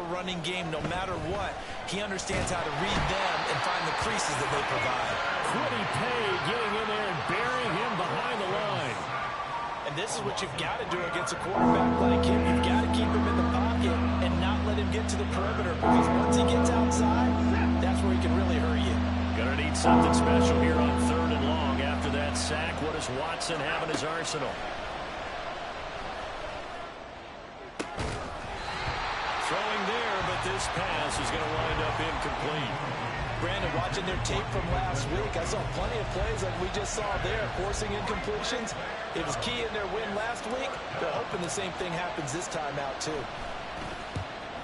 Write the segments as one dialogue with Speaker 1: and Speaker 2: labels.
Speaker 1: running game no matter what. He understands how to read them and find the creases that they provide.
Speaker 2: Quiddy Pay getting in there and burying him behind the line.
Speaker 1: And this is what you've got to do against a quarterback like him. You've got to keep him in the pocket and not let him get to the perimeter, because once he gets outside, that's where he can really hurt you.
Speaker 2: Gonna need something special here on 3rd and long after that sack. What does Watson have in his arsenal? Throwing there, but this pass is going to wind up incomplete.
Speaker 1: Brandon, watching their tape from last week, I saw plenty of plays like we just saw there, forcing incompletions. It was key in their win last week. They're hoping the same thing happens this time out, too.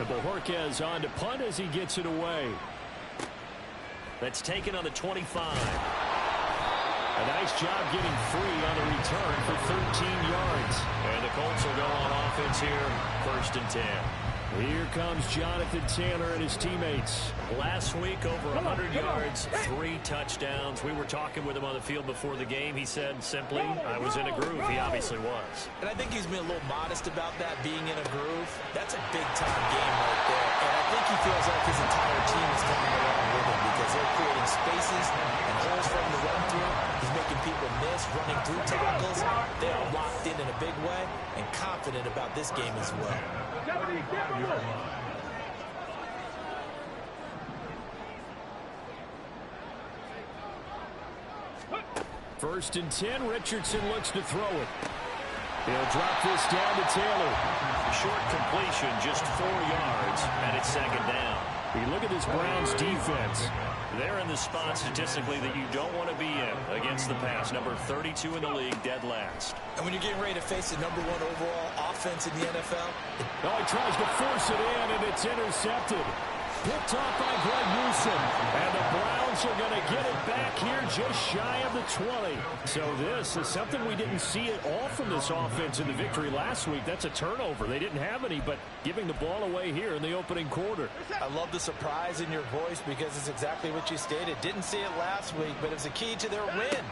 Speaker 2: And Bojorquez on to punt as he gets it away. That's taken on the 25. A nice job getting free on the return for 13 yards. And the Colts will go on offense here, 1st and 10. Here comes Jonathan Taylor and his teammates. Last week, over 100 yards, 3 touchdowns. We were talking with him on the field before the game. He said simply, I was in a groove. He obviously was.
Speaker 1: And I think he's been a little modest about that, being in a groove. That's a big-time game right there. And I think he feels like his entire team is coming along with him, because they're creating spaces and holes for him to run through. He's making people miss, running through tackles. They are locked in a big way and confident about this game as well.
Speaker 2: 1st and 10. Richardson looks to throw it. He'll drop this down to Taylor. Short completion, just 4 yards, and it's 2nd down. You look at this Browns defense. They're in the spot statistically that you don't want to be in against the pass. Number 32 in the league, dead last.
Speaker 1: And when you're getting ready to face the number 1 overall offense in the NFL.
Speaker 2: Oh, he tries to force it in, and it's intercepted. Picked off by Greg Newsom. And the Browns are going to get it back here just shy of the 20. So this is something we didn't see at all from this offense in the victory last week. That's a turnover. They didn't have any, but giving the ball away here in the opening quarter.
Speaker 1: I love the surprise in your voice, because it's exactly what you stated. Didn't see it last week, but it's a key to their win.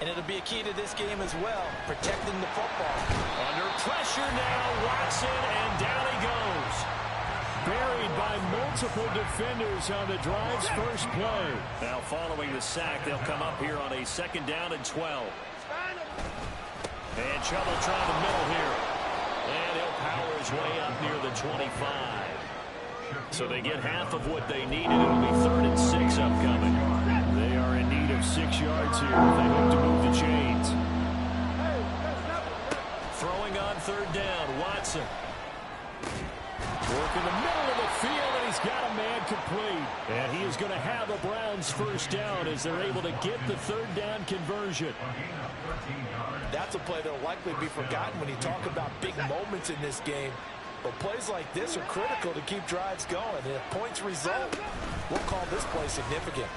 Speaker 1: And it'll be a key to this game as well, protecting the football.
Speaker 2: Under pressure now, Watson, and down he goes. Buried by multiple defenders on the drive's first play. Now following the sack, they'll come up here on a 2nd down and 12. And trouble trying the middle here. And he'll power his way up near the 25. So they get half of what they needed. It'll be 3rd and 6 upcoming. They are in need of 6 yards here if they hope to move the chains. Throwing on 3rd down, Watson. Work in the middle of the field, and he's got a man complete. And he is going to have a Browns 1st down as they're able to get the 3rd down conversion.
Speaker 1: That's a play that will likely be forgotten when you talk about big moments in this game. But plays like this are critical to keep drives going. And if points result, we'll call this play significant.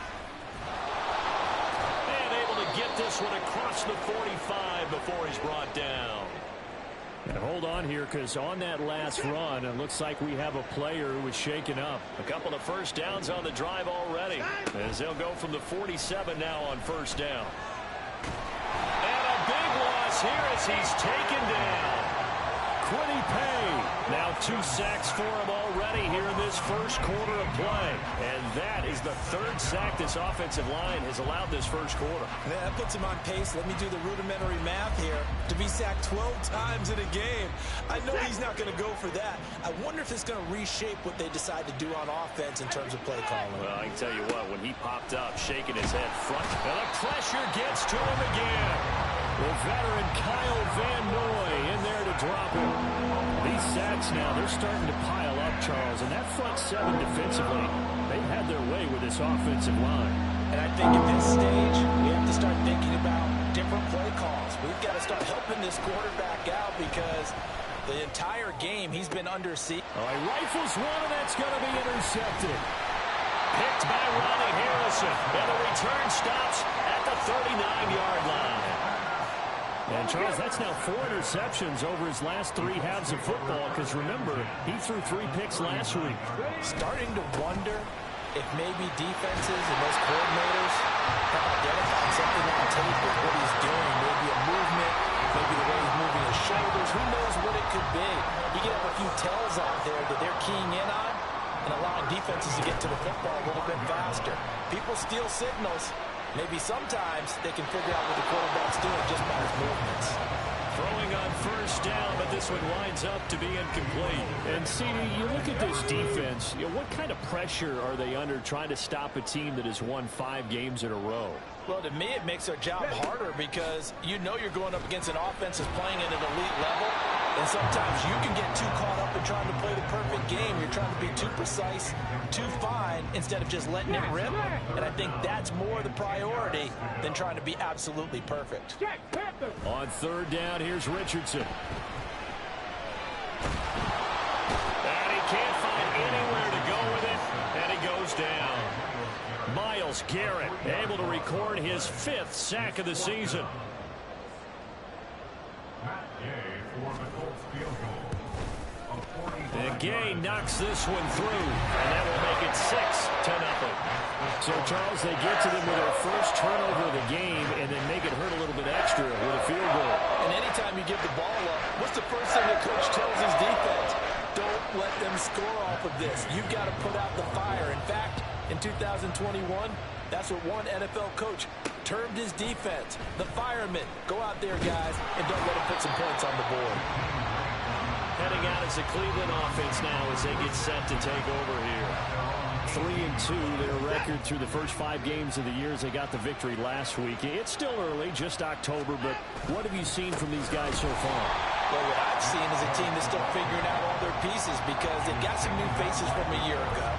Speaker 2: And able to get this one across the 45 before he's brought down. And hold on here, because on that last run, it looks like we have a player who was shaken up. A couple of 1st downs on the drive already, as they'll go from the 47 now on 1st down. And a big loss here as he's taken down. Quiddy Pay. Now 2 sacks for him already here in this 1st quarter of play. And that is the 3rd sack this offensive line has allowed this 1st quarter.
Speaker 1: Man, that puts him on pace. Let me do the rudimentary math here. To be sacked 12 times in a game. I know he's not going to go for that. I wonder if it's going to reshape what they decide to do on offense in terms of play calling.
Speaker 2: Well, I can tell you what, when he popped up, shaking his head front, and the pressure gets to him again. The veteran Kyle Van Noy in there to drop him. These sacks now, they're starting to pile up, Charles, and that front 7 defensively, they've had their way with this offensive line.
Speaker 1: And I think at this stage, we have to start thinking about different play calls. We've got to start helping this quarterback out, because the entire game he's been under siege.
Speaker 2: Oh, he rifles one, and that's going to be intercepted. Picked by Ronnie Harrison, and the return stops at the 39-yard line. And, Charles, that's now 4 interceptions over his last 3 halves of football, because, remember, he threw 3 picks last week.
Speaker 1: Starting to wonder if maybe defenses and those coordinators have identified something on tape with what he's doing. Maybe a movement, maybe the way he's moving his shoulders. Who knows what it could be? You get a few tells out there that they're keying in on. and allowing defenses to get to the football a little bit faster. People steal signals. Maybe sometimes they can figure out what the quarterback's doing just by his movements.
Speaker 2: Throwing on first down, but this one winds up to be incomplete. And, CD, you look at this defense, what kind of pressure are they under trying to stop a team that has won 5 games in a row?
Speaker 1: Well, to me, it makes their job harder because you know you're going up against an offense that's playing at an elite level, and sometimes you can get too caught up in trying to play the perfect game. You're trying to be too precise, too fine, instead of just letting it rip, and I think that's more the priority than trying to be absolutely perfect.
Speaker 2: On third down, here's Richardson. And he can't find anywhere to go with it, and he goes down. Myles Garrett able to record his 5th sack of the season. And Gay knocks this one through, and that will make it 6-0. So, Charles, they get to them with their first turnover of the game and then make it hurt a little bit extra with a field goal.
Speaker 1: And anytime you give the ball up, what's the first thing the coach tells his defense? Don't let them score off of this. You've got to put out the fire. In fact, in 2021, that's what one NFL coach termed his defense. The firemen. Go out there, guys, and don't let them put some points on the board.
Speaker 2: Heading out as the Cleveland offense now as they get set to take over here. 3-2, their record through the first 5 games of the year as they got the victory last week. It's still early, just October, but what have you seen from these guys so far?
Speaker 1: Well, what I've seen is a team that's still figuring out all their pieces because they've got some new faces from a year ago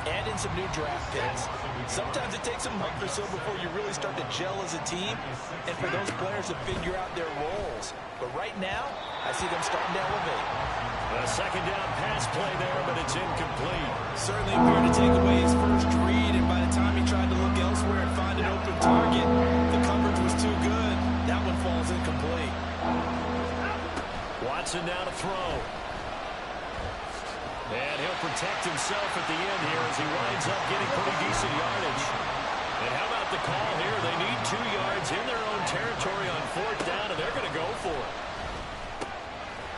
Speaker 1: and in some new draft picks. Sometimes it takes a month or so before you really start to gel as a team and for those players to figure out their roles. But right now, I see them starting to elevate.
Speaker 2: A second down pass play there, but it's incomplete.
Speaker 1: Certainly appeared to take away his first read, and by the time he tried to look elsewhere and find an open target, the coverage was too good. That one falls incomplete.
Speaker 2: Watson now to throw. And he'll protect himself at the end here as he winds up getting pretty decent yardage. And how about the call here? They need 2 yards in their own territory on 4th down, and they're going to go for it.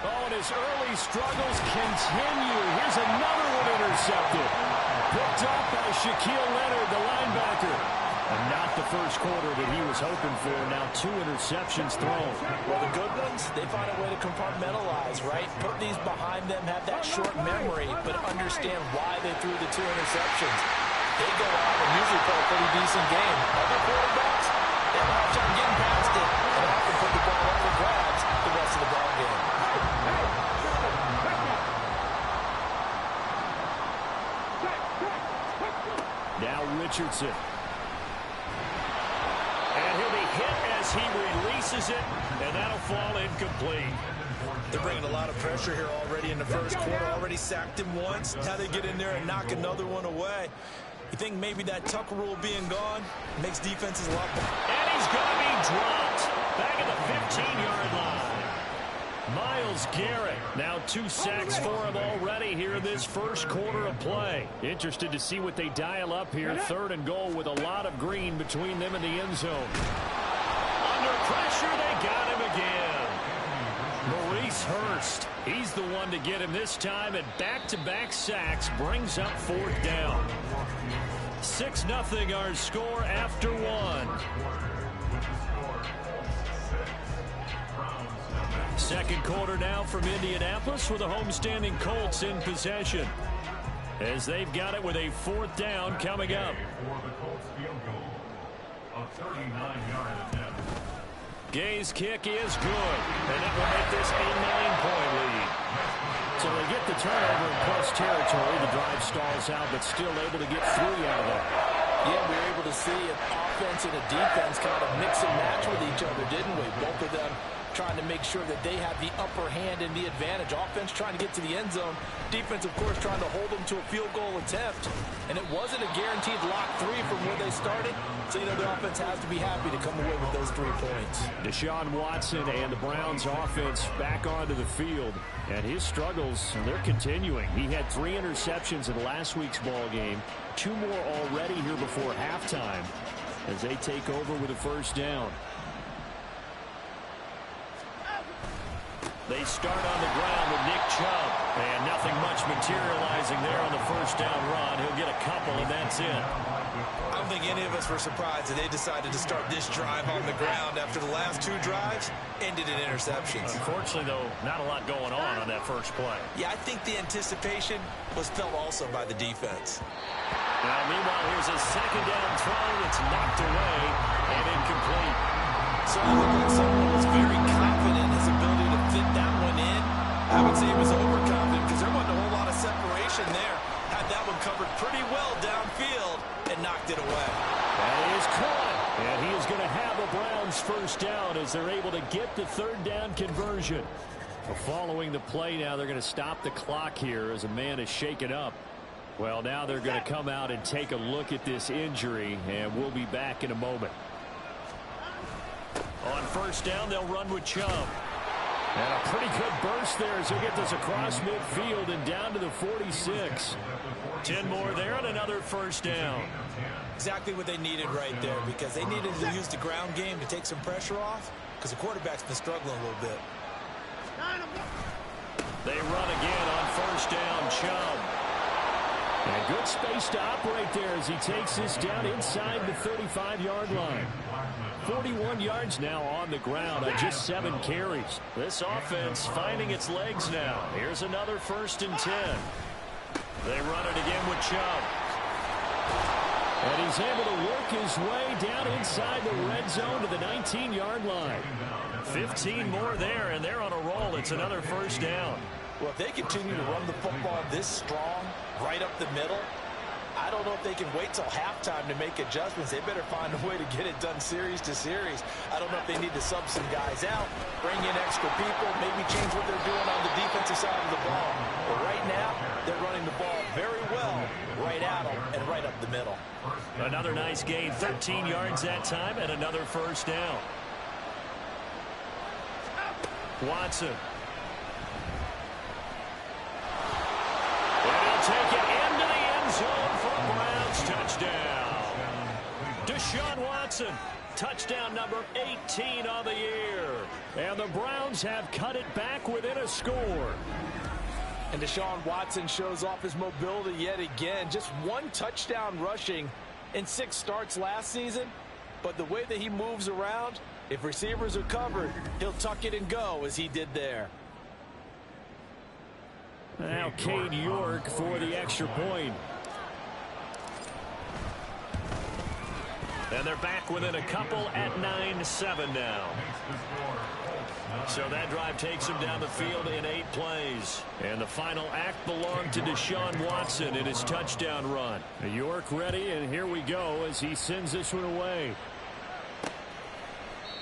Speaker 2: Oh, and his early struggles continue. Here's another one intercepted. Picked up by Shaquille Leonard, the linebacker. And not the first quarter that he was hoping for. Now 2 interceptions thrown.
Speaker 1: Well, the good ones, they find a way to compartmentalize, right? Put these behind them, have that short memory, but understand why they threw the 2 interceptions. They go out and usually play a pretty decent game. Other quarterbacks, they have a hard time getting past it and often put the ball up for grabs the rest of the ball game.
Speaker 2: Now Richardson. And he'll be hit as he releases it, and that'll fall incomplete.
Speaker 1: They're bringing a lot of pressure here already in the first quarter. Already sacked him once. Now they get in there and knock another one away. You think maybe that Tucker rule being gone makes defenses a lot better?
Speaker 2: And he's going to be dropped back at the 15-yard line. Myles Garrett, now 2 sacks for him already here in this first quarter of play. Interested to see what they dial up here. 3rd and goal with a lot of green between them and the end zone. Under pressure, they got him again. Maurice Hurst, he's the one to get him this time, and back-to-back sacks brings up 4th down. 6-0 our score after 1. Second quarter now from Indianapolis with the homestanding Colts in possession. As they've got it with a 4th down coming up. Gay's kick is good, and that will make this a 9-point lead. So they get the turnover in plus territory. The drive stalls out, but still able to get 3 out of that.
Speaker 1: Yeah, we were able to see an offense and a defense kind of mix and match with each other, didn't we? Both of them trying to make sure that they have the upper hand and the advantage. Offense trying to get to the end zone. Defense, of course, trying to hold them to a field goal attempt. And it wasn't a guaranteed lock 3 from where they started. So, you know, the offense has to be happy to come away with those 3 points.
Speaker 2: Deshaun Watson and the Browns offense back onto the field. And his struggles, they're continuing. He had 3 interceptions in last week's ball game. 2 more already here before halftime as they take over with a first down. They start on the ground with Nick Chubb. And nothing much materializing there on the first down run. He'll get a couple, and that's it.
Speaker 1: I don't think any of us were surprised that they decided to start this drive on the ground after the last two drives ended in interceptions.
Speaker 2: Unfortunately, though, not a lot going on that first play.
Speaker 1: Yeah, I think the anticipation was felt also by the defense.
Speaker 2: Now, meanwhile, here's a second down throw that's knocked away and incomplete.
Speaker 1: So it looked like someone was very confident in his ability to fit that one in. I would say he was overconfident because there wasn't a whole lot of separation there. Had that one covered pretty well downfield and knocked it away.
Speaker 2: That is caught. And he is going to have a Browns first down as they're able to get the third down conversion. Following the play now, they're going to stop the clock here as a man is shaken up. Well, now they're going to come out and take a look at this injury, and we'll be back in a moment. On first down, they'll run with Chubb. And a pretty good burst there as he'll get this across midfield and down to the 46. 10 more there and another first down.
Speaker 1: Exactly what they needed right there because they needed to use the ground game to take some pressure off because the quarterback's been struggling a little bit.
Speaker 2: They run again on first down, Chubb. And good space to operate there as he takes this down inside the 35-yard line. 41 yards now on the ground on just 7 carries. This offense finding its legs now. Here's another 1st and 10. They run it again with Chubb. And he's able to work his way down inside the red zone to the 19-yard line. 15 more there, and they're on a roll. It's another first down.
Speaker 1: Well, if they continue to run the football this strong, right up the middle, I don't know if they can wait till halftime to make adjustments. They better find a way to get it done series to series. I don't know if they need to sub some guys out, bring in extra people, maybe change what they're doing on the defensive side of the ball. But right now, they're running the ball very well right at them and right up the middle.
Speaker 2: Another nice gain, 13 yards that time, and another first down. Watson. And he'll take it into the end zone for a Browns touchdown. Deshaun Watson, touchdown number 18 on the year. And the Browns have cut it back within a score.
Speaker 1: And Deshaun Watson shows off his mobility yet again. Just 1 touchdown rushing in 6 starts last season. But the way that he moves around, if receivers are covered, he'll tuck it and go as he did there.
Speaker 2: Now Cade York for the extra point. And they're back within a couple at 9-7 now. So that drive takes him down the field in 8 plays. And the final act belonged to Deshaun Watson in his touchdown run. York ready, and here we go as he sends this one away.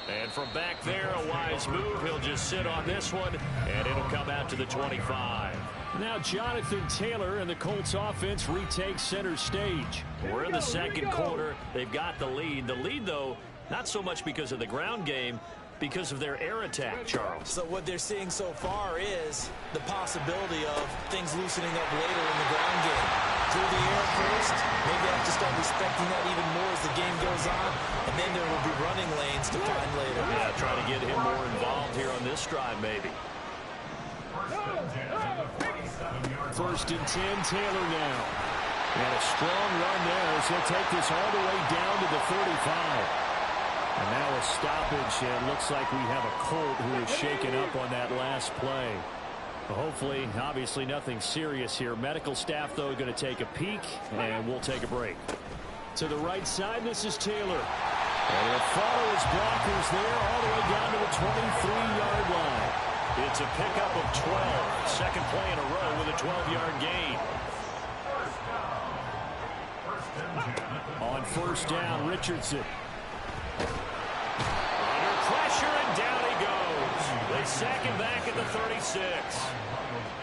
Speaker 2: And from back there, a wise move. He'll just sit on this one, and it'll come out to the 25. Now Jonathan Taylor and the Colts offense retakes center stage. We're in the second quarter. They've got the lead. The lead, though, not so much because of the ground game, because of their air attack, Charles.
Speaker 1: So what they're seeing so far is the possibility of things loosening up later in the ground game. Through the air first, maybe I have to start respecting that even more as the game goes on, and then there will be running lanes to find later.
Speaker 2: Yeah, try to get him more involved here on this drive, maybe. 1st and 10, Taylor now. And a strong run there as he'll take this all the way down to the 35. And now a stoppage, and looks like we have a Colt who is shaken up on that last play. Hopefully, obviously nothing serious here. Medical staff, though, going to take a peek, and we'll take a break. To the right side, this is Taylor. And he'll follow his blockers there all the way down to the 23-yard line. It's a pickup of 12. Second play in a row with a 12-yard gain. On first down, Richardson. Under pressure, and down he goes. They sack him back at the 36.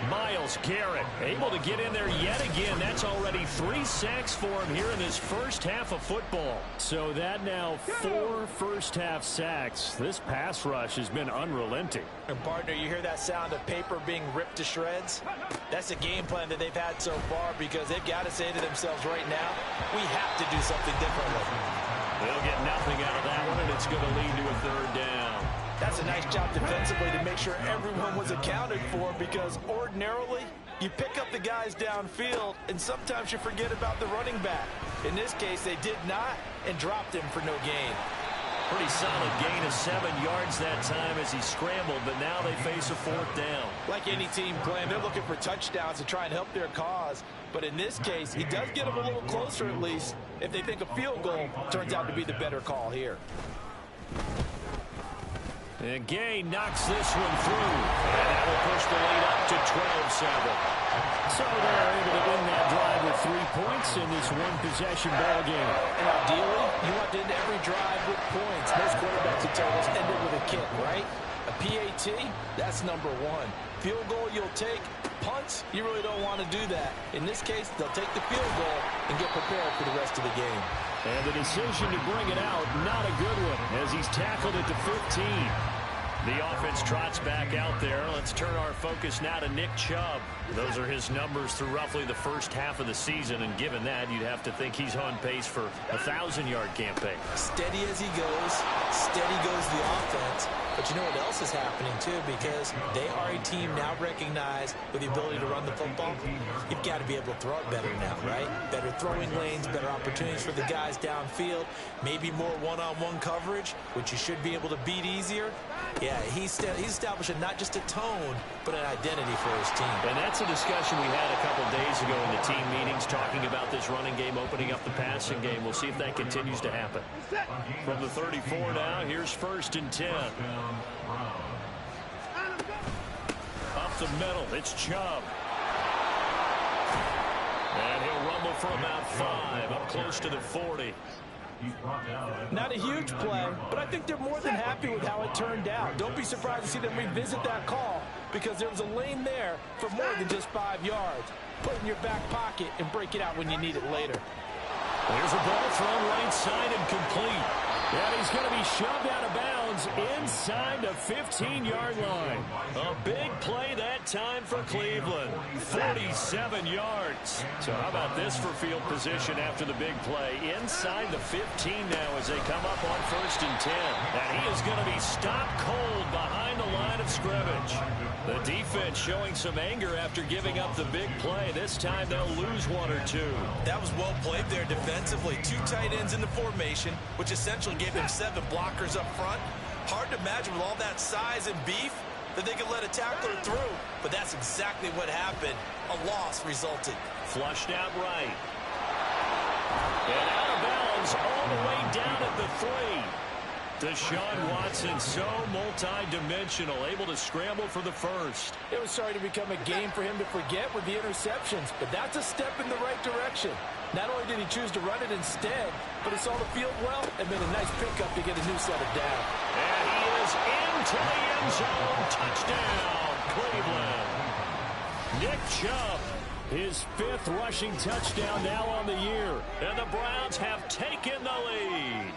Speaker 2: Myles Garrett able to get in there yet again. That's already 3 sacks for him here in this first half of football. So that now 4 first-half sacks. This pass rush has been unrelenting.
Speaker 1: And partner, you hear that sound of paper being ripped to shreds? That's a game plan that they've had so far because they've got to say to themselves right now, we have to do something differently.
Speaker 2: They'll get nothing out of that one, and it's going to lead to a third down.
Speaker 1: That's a nice job defensively to make sure everyone was accounted for, because ordinarily you pick up the guys downfield and sometimes you forget about the running back. In this case, they did not and dropped him for no gain.
Speaker 2: Pretty solid gain of 7 yards that time as he scrambled, but now they face a 4th down.
Speaker 1: Like any team playing, they're looking for touchdowns to try and help their cause. But in this case, he does get them a little closer at least if they think a field goal turns out to be the better call here.
Speaker 2: And Gay knocks this one through. And that will push the lead up to 12-7. So they're able to win that drive with 3 points in this one-possession ball game.
Speaker 1: And ideally, you want to end every drive with points. Most quarterbacks at totals end it with a kick, right? A PAT, that's number 1. Field goal you'll take. Punts, you really don't want to do that. In this case, they'll take the field goal and get prepared for the rest of the game.
Speaker 2: And the decision to bring it out, not a good one, as he's tackled it to 15. The offense trots back out there. Let's turn our focus now to Nick Chubb. Those are his numbers through roughly the first half of the season, and given that, you'd have to think he's on pace for a 1,000-yard campaign.
Speaker 1: Steady as he goes, steady goes the offense. But you know what else is happening, too, because they are a team now recognized with the ability to run the football. You've got to be able to throw it better now, right? Better throwing lanes, better opportunities for the guys downfield, maybe more one-on-one coverage, which you should be able to beat easier. Yeah, he's establishing not just a tone, but an identity for his team.
Speaker 2: And that's a discussion we had a couple days ago in the team meetings, talking about this running game, opening up the passing game. We'll see if that continues to happen. From the 34 now, here's 1st and 10. Up the middle, it's Chubb. And he'll rumble for about 5, up close to the 40.
Speaker 1: Not a huge play, but I think they're more than happy with how it turned out. Don't be surprised to see them revisit that call, because there was a lane there for more than just 5 yards. Put it in your back pocket and break it out when you need it later.
Speaker 2: There's a ball thrown right side and complete. And he's going to be shoved out of bounds inside the 15-yard line. A big play that time for Cleveland. 47 yards. So how about this for field position after the big play? Inside the 15 now as they come up on 1st and 10. And he is going to be stopped cold behind the line of scrimmage. The defense showing some anger after giving up the big play. This time they'll lose 1 or 2.
Speaker 1: That was well played there defensively. 2 tight ends in the formation, which essentially gave them 7 blockers up front. Hard to imagine with all that size and beef that they could let a tackler through. But that's exactly what happened. A loss resulted.
Speaker 2: Flushed out right. And out of bounds all the way down at the 3. Deshaun Watson, so multi-dimensional, able to scramble for the first.
Speaker 1: It was starting to become a game for him to forget with the interceptions, but that's a step in the right direction. Not only did he choose to run it instead, but he saw the field well and made a nice pickup to get a new set of down.
Speaker 2: And he is into the end zone. Touchdown, Cleveland. Nick Chubb, his 5th rushing touchdown now on the year. And the Browns have taken the lead.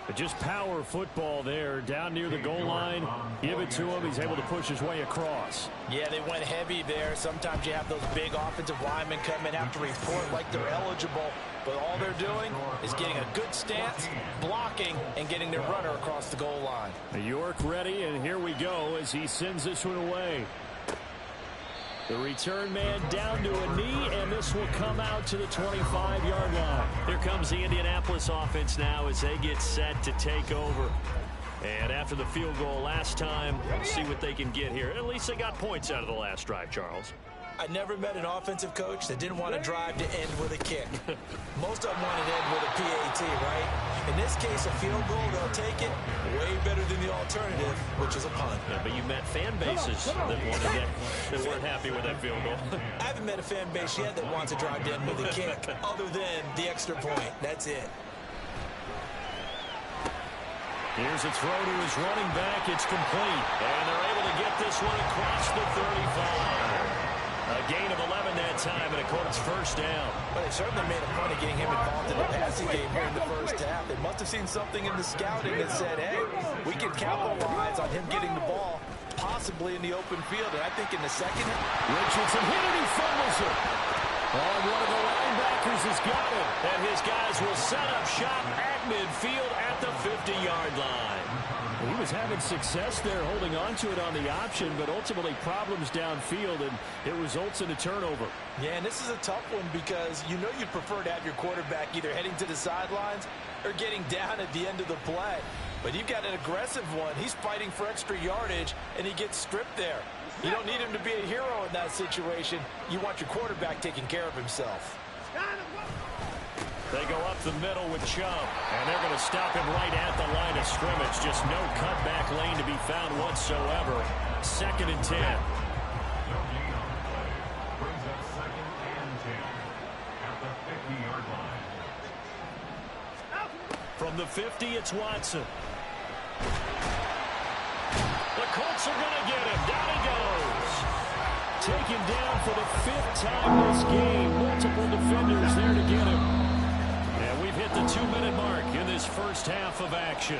Speaker 2: But just power football there, down near the goal line. Give it to him. He's able to push his way across.
Speaker 1: Yeah, they went heavy there. Sometimes you have those big offensive linemen come in, have to report like they're eligible. But all they're doing is getting a good stance, blocking, and getting their runner across the goal line.
Speaker 2: York ready, and here we go as he sends this one away. The return man down to a knee, and this will come out to the 25-yard line. Here comes the Indianapolis offense now as they get set to take over. And after the field goal last time, we'll see what they can get here. At least they got points out of the last drive, Charles.
Speaker 1: I never met an offensive coach that didn't want to drive to end with a kick. Most of them want to end with a PAT, right? In this case, a field goal, they'll take it. Way better than the alternative, which is a punt.
Speaker 2: Yeah, but you met fan bases that wanted that, that weren't happy with that field goal.
Speaker 1: I haven't met a fan base yet that wants to drive to end with a kick, other than the extra point. That's it.
Speaker 2: Here's a throw to his running back. It's complete. And they're able to get this one across the 35. A gain of 11 that time, and of course, 1st down.
Speaker 1: Well, they certainly made a point of getting him involved in the passing game here in the first half. They must have seen something in the scouting that said, hey, we can capitalize on him getting the ball, possibly in the open field. And I think in the second half,
Speaker 2: Richardson hit it, he fumbles it. One of the linebackers has got it. And his guys will set up shop at midfield at at the 50-yard line. He was having success there holding on to it on the option, but ultimately problems downfield, and it results in a turnover.
Speaker 1: Yeah, and this is a tough one because you know you'd prefer to have your quarterback either heading to the sidelines or getting down at the end of the play. But you've got an aggressive one. He's fighting for extra yardage, and he gets stripped there. You don't need him to be a hero in that situation. You want your quarterback taking care of himself.
Speaker 2: They go up the middle with Chubb, and they're going to stop him right at the line of scrimmage. Just no cutback lane to be found whatsoever. 2nd and 10. From the 50, it's Watson. The Colts are going to get him. Down he goes. Taken down for the 5th time this game. Multiple defenders there to get him. And we've hit the 2-minute mark in this first half of action.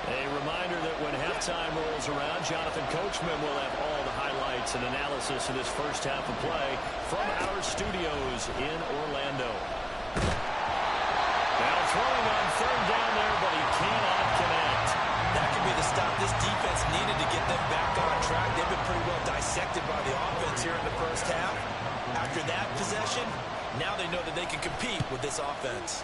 Speaker 2: A reminder that when halftime rolls around, Jonathan Coachman will have all the highlights and analysis of this first half of play from our studios in Orlando. Now throwing on 3rd down there, but he cannot connect.
Speaker 1: That could be the stop this defense needed to get them back on track. They've been pretty well dissected by the offense here in the first half. After that possession, now they know that they can compete with this offense.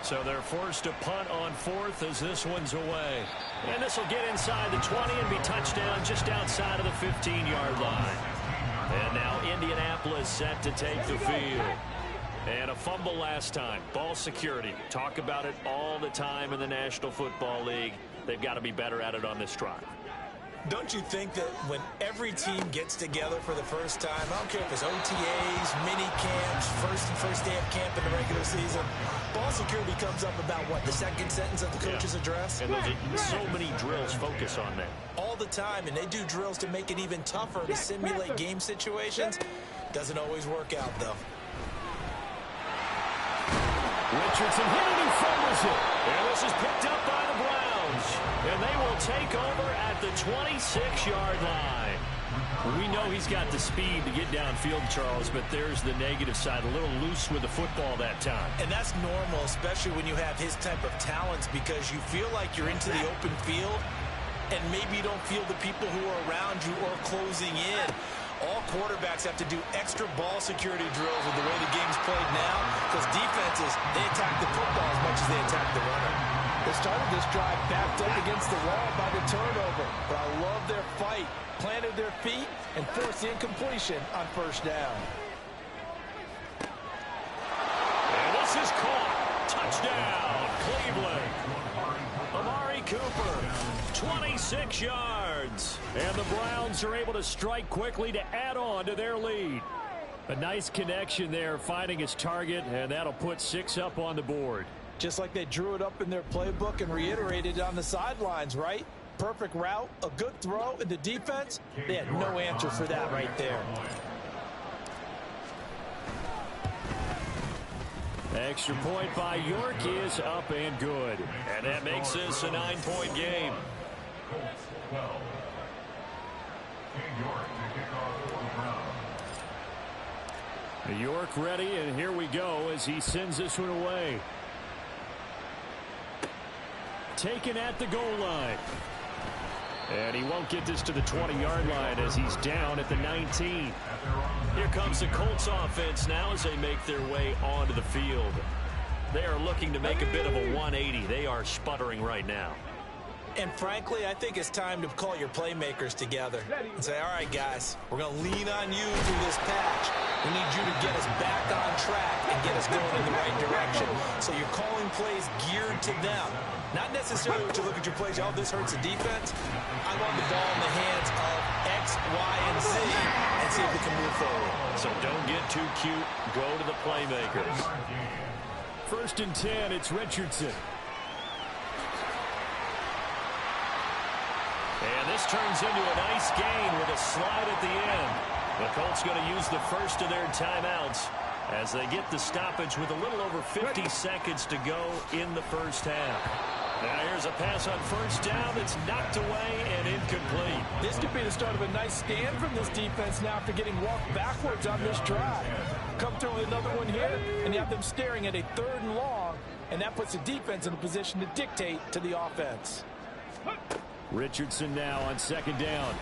Speaker 2: So they're forced to punt on 4th as this one's away. And this will get inside the 20 and be touchdown just outside of the 15-yard line. And now Indianapolis set to take the field. And a fumble last time. Ball security. Talk about it all the time in the National Football League. They've got to be better at it on this drive.
Speaker 1: Don't you think that when every team gets together for the first time, I don't care if it's OTAs, mini camps, first day of camp in the regular season, ball security comes up about what, the second sentence of the coach's address?
Speaker 2: And so many drills focus on that.
Speaker 1: All the time, and they do drills to make it even tougher to simulate game situations. Doesn't always work out, though.
Speaker 2: Richardson hit it, he fumbles it. And this is picked up by the Browns. And they will take over at the 26-yard line. We know he's got the speed to get downfield, Charles, but there's the negative side. A little loose with the football that time.
Speaker 1: And that's normal, especially when you have his type of talents, because you feel like you're into the open field, and maybe you don't feel the people who are around you or closing in. All quarterbacks have to do extra ball security drills with the way the game's played now, because defenses, they attack the football as much as they attack the runner. They started this drive backed up against the wall by the turnover, but I love their fight, planted their feet, and forced the incompletion on 1st down.
Speaker 2: And this is caught. Touchdown, Cleveland. Amari Cooper, 26 yards. And the Browns are able to strike quickly to add on to their lead. A nice connection there, finding his target, and that'll put 6 up on the board.
Speaker 1: Just like they drew it up in their playbook and reiterated on the sidelines, right? Perfect route, a good throw, and the defense, they had no answer for that right there.
Speaker 2: Extra point by York is up and good. And that makes this a 9-point game. York ready, and here we go as he sends this one away. Taken at the goal line. And he won't get this to the 20-yard line as he's down at the 19. Here comes the Colts offense now as they make their way onto the field. They are looking to make a bit of a 180. They are sputtering right now.
Speaker 1: And frankly, I think it's time to call your playmakers together and say, all right, guys, we're going to lean on you through this patch. We need you to get us back on track and get us going in the right direction. So you're calling plays geared to them. Not necessarily what you look at your plays, oh, this hurts the defense. I want the ball in the hands of X, Y, and Z and see if we can move forward.
Speaker 2: So don't get too cute. Go to the playmakers. 1st and 10, it's Richardson. And this turns into a nice gain with a slide at the end. The Colts going to use the first of their timeouts as they get the stoppage with a little over 50 seconds to go in the first half. Now here's a pass on first down that's knocked away and incomplete.
Speaker 1: This could be the start of a nice stand from this defense now after getting walked backwards on this drive. Come through with another one here, and you have them staring at a 3rd and long, and that puts the defense in a position to dictate to the offense.
Speaker 2: Richardson now on 2nd down.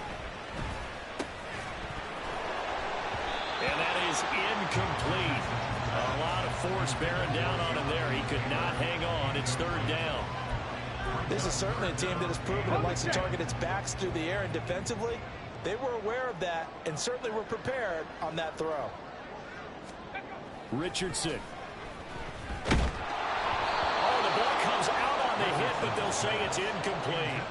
Speaker 2: And that is incomplete. A lot of force bearing down on him there. He could not hang on. It's 3rd down.
Speaker 1: This is certainly a team that has proven it likes to target its backs through the air, and defensively, they were aware of that and certainly were prepared on that throw.
Speaker 2: Richardson. Oh, the ball comes out on the hit, but they'll say it's incomplete.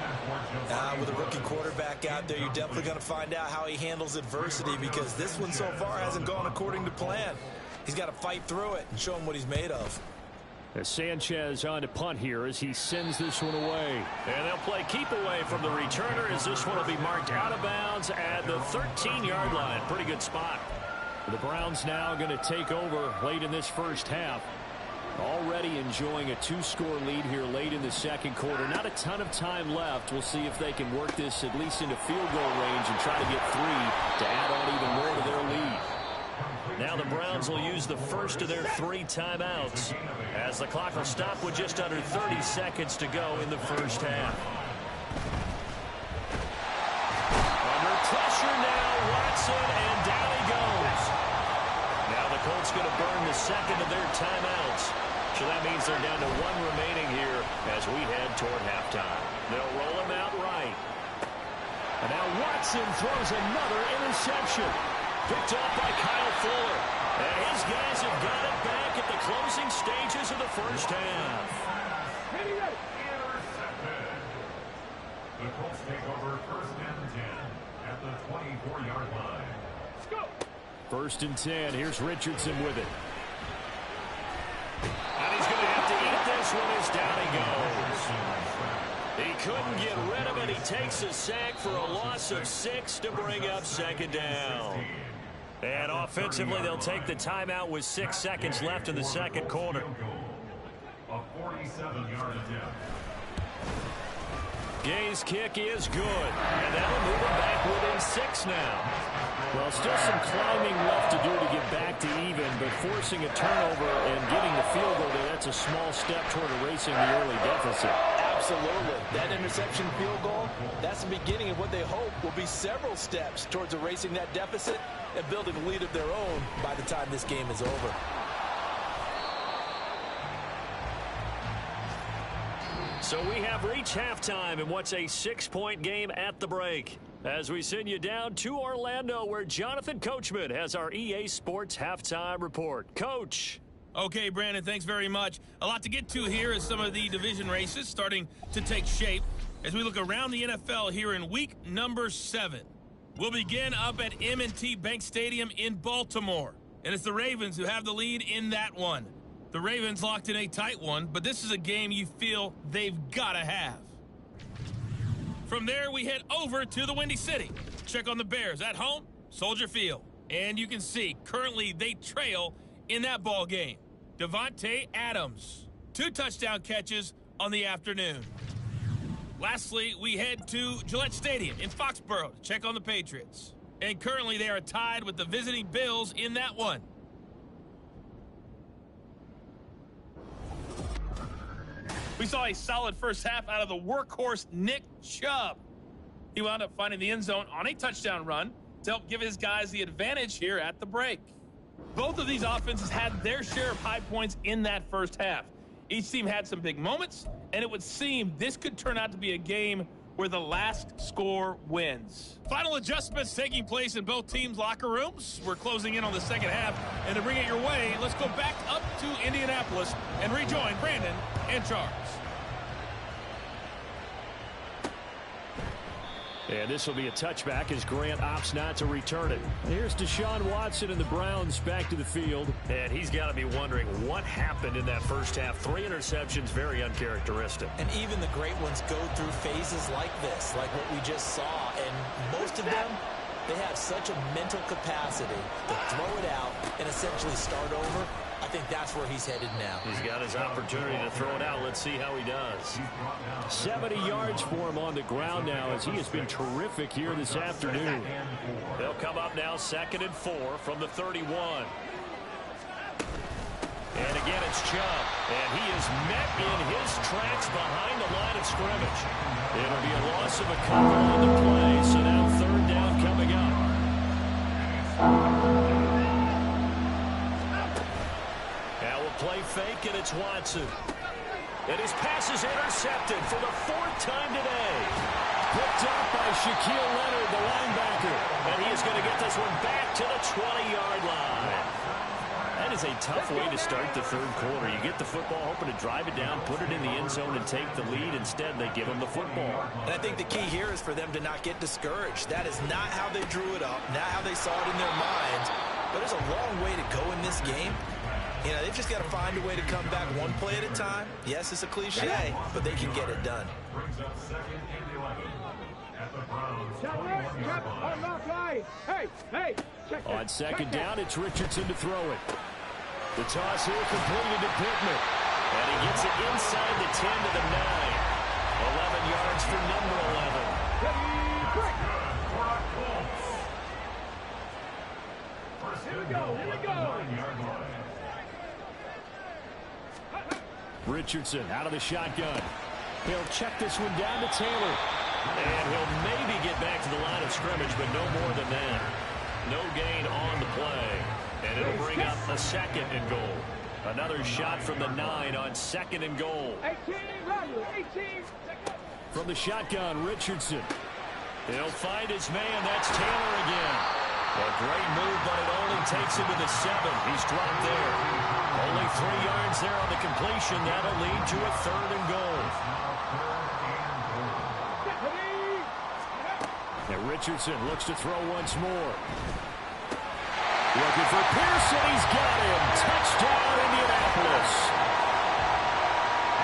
Speaker 1: With a rookie quarterback out there, you're definitely going to find out how he handles adversity, because this one so far hasn't gone according to plan. He's got to fight through it and show him what he's made of.
Speaker 2: As Sanchez on to punt here as he sends this one away. And they'll play keep away from the returner as this one will be marked out of bounds at the 13-yard line. Pretty good spot. The Browns now going to take over late in this first half. Already enjoying a 2-score lead here late in the 2nd quarter. Not a ton of time left. We'll see if they can work this at least into field goal range and try to get 3 to add on even more to their lead. Now the Browns will use the first of their 3 timeouts as the clock will stop with just under 30 seconds to go in the first half. Under pressure now, Watson, and down he goes. Now the Colts going to burn the 2nd of their timeouts. So that means they're down to 1 remaining here as we head toward halftime. They'll roll him out right. And now Watson throws another interception. Picked up by Kyle Fuller. And his guys have got it back at the closing stages of the first half.
Speaker 3: Intercepted. The Colts take over 1st and 10 at the 24-yard line. Let's go.
Speaker 2: 1st and 10. Here's Richardson with it. And he's going to have to eat this one as down he goes. He couldn't get rid of it. He takes a sack for a loss of 6 to bring up 2nd down. And offensively, they'll take the timeout with 6 seconds left in the 2nd quarter.
Speaker 3: A 47-yard attempt.
Speaker 2: Gay's kick is good. And that'll move him back within 6 now. Well, still some climbing left to do to get back to even, but forcing a turnover and getting the field goal there, that's a small step toward erasing the early deficit.
Speaker 1: Absolutely. That interception field goal, that's the beginning of what they hope will be several steps towards erasing that deficit and building a lead of their own by the time this game is over.
Speaker 2: So we have reached halftime in what's a 6-point game at the break. As we send you down to Orlando, where Jonathan Coachman has our EA Sports halftime report. Coach.
Speaker 4: Okay, Brandon, thanks very much. A lot to get to here as some of the division races starting to take shape as we look around the NFL here in week number 7. We'll begin up at M&T Bank Stadium in Baltimore, and it's the Ravens who have the lead in that one. The Ravens locked in a tight one, but this is a game you feel they've got to have. From there, we head over to the Windy City. Check on the Bears at home, Soldier Field. And you can see, currently they trail in that ball game. Devontae Adams, 2 touchdown catches on the afternoon. Lastly, we head to Gillette Stadium in Foxborough to check on the Patriots. And currently they are tied with the visiting Bills in that one. We saw a solid first half out of the workhorse Nick Chubb. He wound up finding the end zone on a touchdown run to help give his guys the advantage here at the break. Both of these offenses had their share of high points in that first half. Each team had some big moments, and it would seem this could turn out to be a game where the last score wins. Final adjustments taking place in both teams' locker rooms. We're closing in on the second half, and to bring it your way, let's go back up to Indianapolis and rejoin Brandon and Charles.
Speaker 2: And this will be a touchback as Grant opts not to return it. Here's Deshaun Watson and the Browns back to the field. And he's got to be wondering what happened in that first half. 3 interceptions, very uncharacteristic.
Speaker 1: And even the great ones go through phases like this, like what we just saw. And most of them, they have such a mental capacity to throw it out and essentially start over. I think that's where he's headed now.
Speaker 2: He's got his opportunity to throw it out. Let's see how he does. 70 yards for him on the ground now as he has been terrific here this afternoon. They'll come up now 2nd and 4 from the 31. And again, it's Chubb. And he is met in his tracks behind the line of scrimmage. It'll be a loss of a couple on the play. So now 3rd down coming up. Now we'll play fake, and it's Watson. And his pass is intercepted for the 4th time today. Picked up by Shaquille Leonard, the linebacker. And he is going to get this one back to the 20-yard line. That is a tough way to start the 3rd quarter. You get the football, hoping to drive it down, put it in the end zone, and take the lead. Instead, they give them the football.
Speaker 1: And I think the key here is for them to not get discouraged. That is not how they drew it up, not how they saw it in their minds. But there's a long way to go in this game. You know, they've just got to find a way to come back one play at a time. Yes, it's a cliche, but they can get it done.
Speaker 3: Brings up 2nd and 11 at the Browns 21-yard line.
Speaker 2: On 2nd down, it's Richardson to throw it. The toss here completed to Pittman. And he gets it inside the 10 to the 9. 11 yards for number 11.
Speaker 3: Here we go.
Speaker 2: Richardson out of the shotgun. He'll check this one down to Taylor. And he'll maybe get back to the line of scrimmage, but no more than that. No gain on the play. And it'll bring up a 2nd and goal. Another shot from the 9 on 2nd and goal.
Speaker 5: 18.
Speaker 2: From the shotgun, Richardson. He'll find his man. That's Taylor again. A great move, but it only takes him to the 7. He's dropped there. Only 3 yards there on the completion. That'll lead to a 3rd and goal. And Richardson looks to throw once more. Looking for Pearson. He's got him. Touchdown, Indianapolis.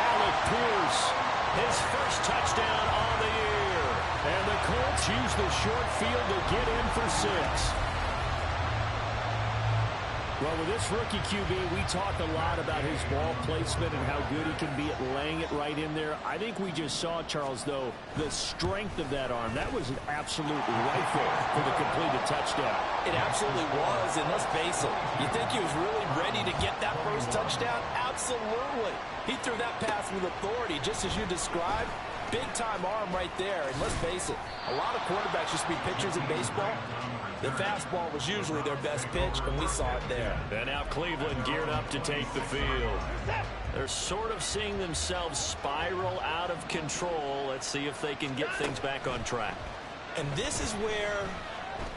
Speaker 2: Alec Pierce, his first touchdown on the year. And the Colts use the short field to get in for 6. Well, with this rookie QB, we talk a lot about his ball placement and how good he can be at laying it right in there. I think we just saw, Charles, though, the strength of that arm. That was an absolute rifle for the completed touchdown.
Speaker 1: It absolutely was, and let's face it, you think he was really ready to get that first touchdown? Absolutely. He threw that pass with authority, just as you described. Big-time arm right there, and let's face it, a lot of quarterbacks used to be pitchers in baseball. The fastball was usually their best pitch, and we saw it there.
Speaker 2: And now Cleveland geared up to take the field. They're sort of seeing themselves spiral out of control. Let's see if they can get things back on track.
Speaker 1: And this is where